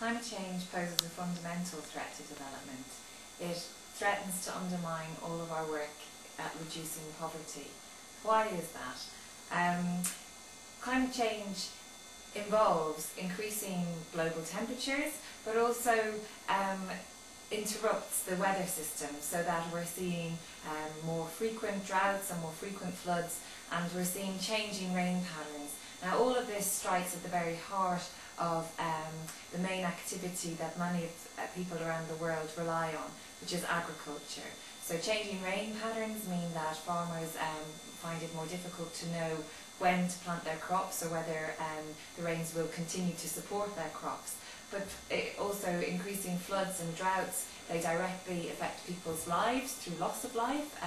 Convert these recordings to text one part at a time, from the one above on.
Climate change poses a fundamental threat to development. It threatens to undermine all of our work at reducing poverty. Why is that? Climate change involves increasing global temperatures, but also interrupts the weather system, so that we're seeing more frequent droughts and more frequent floods, and we're seeing changing rain patterns. Now, all of this strikes at the very heart of the main activity that many people around the world rely on, which is agriculture. So changing rain patterns mean that farmers find it more difficult to know when to plant their crops, or whether the rains will continue to support their crops. But also increasing floods and droughts, they directly affect people's lives through loss of life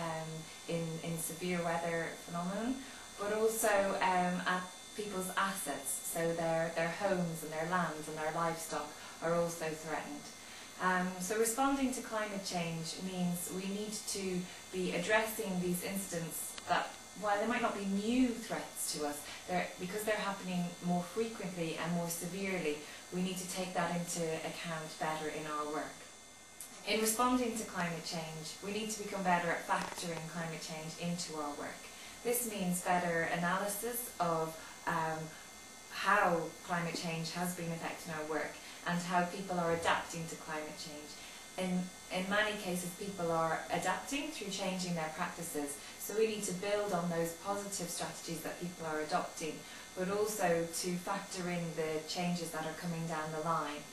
in severe weather phenomenon, but also at people's assets, so their homes and their lands and their livestock are also threatened. So responding to climate change means we need to be addressing these incidents that, while they might not be new threats to us, because they're happening more frequently and more severely, we need to take that into account better in our work. In responding to climate change, we need to become better at factoring climate change into our work. This means better analysis of how climate change has been affecting our work and how people are adapting to climate change. In many cases, people are adapting through changing their practices, so we need to build on those positive strategies that people are adopting, but also to factor in the changes that are coming down the line.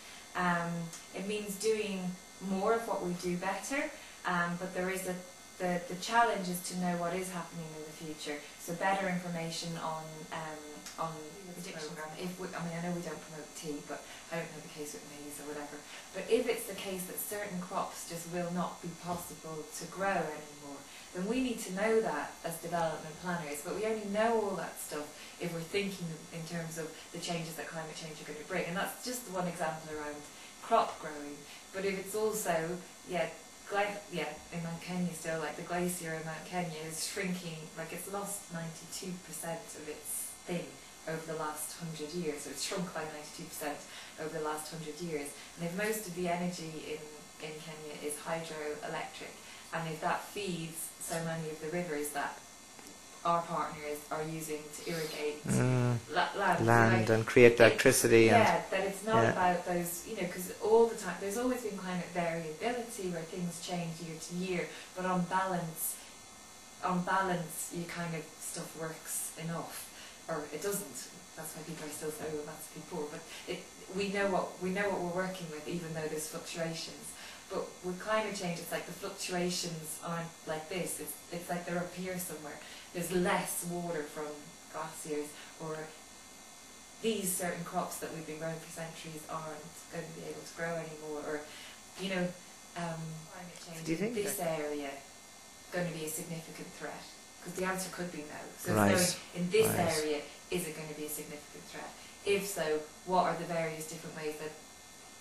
It means doing more of what we do better, but there is the challenge is to know what is happening in the future. So better information on predictions. I know we don't promote tea, but I don't know the case with maize or whatever. But if it's the case that certain crops just will not be possible to grow anymore, then we need to know that as development planners. But we only know all that stuff if we're thinking in terms of the changes that climate change are going to bring. And that's just one example around crop growing. But if it's also, in Mount Kenya still, like the glacier in Mount Kenya is shrinking, like it's lost 92% of its thing over the last 100 years, so it's shrunk by 92% over the last 100 years. And if most of the energy in Kenya is hydroelectric, and if that feeds so many of the rivers that our partners are using to irrigate land and create electricity. That it's not about those, because all the time, there's always been climate variability where things change year to year, but on balance, you kind of stuff works enough, or it doesn't. That's why people are still so massively poor. But we know what we're working with, even though there's fluctuations. But with climate change, it's like the fluctuations aren't like this. It's like they're up here somewhere. There's less water from glaciers, or these certain crops that we've been growing for centuries aren't going to be able to grow anymore, or climate change. Do you think this area going to be a significant threat? Because the answer could be no. So in this area, is it going to be a significant threat? If so, what are the various different ways that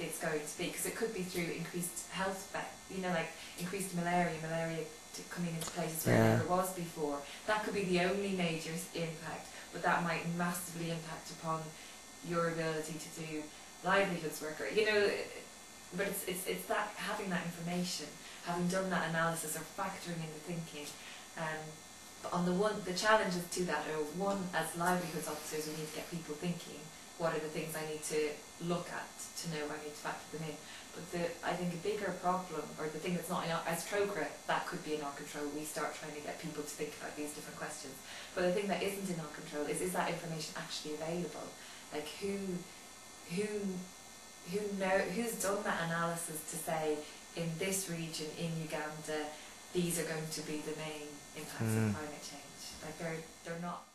it's going to be? Because it could be through increased health, like increased malaria coming into places where it never was before. That could be the only major impact, but that might massively impact upon your ability to do livelihoods work. But it's that, having that information, having done that analysis, or factoring in the thinking. But on the challenges to that are, one, as livelihoods officers, we need to get people thinking, what are the things I need to look at to know I need to factor them in. But I think a bigger problem, or the thing that's not in our, as Trocaire, that could be in our control. We start trying to get people to think about these different questions. But the thing that isn't in our control is that information actually available? Like who's done that analysis to say, in this region, in Uganda, these are going to be the main impacts of climate change? Like they're not.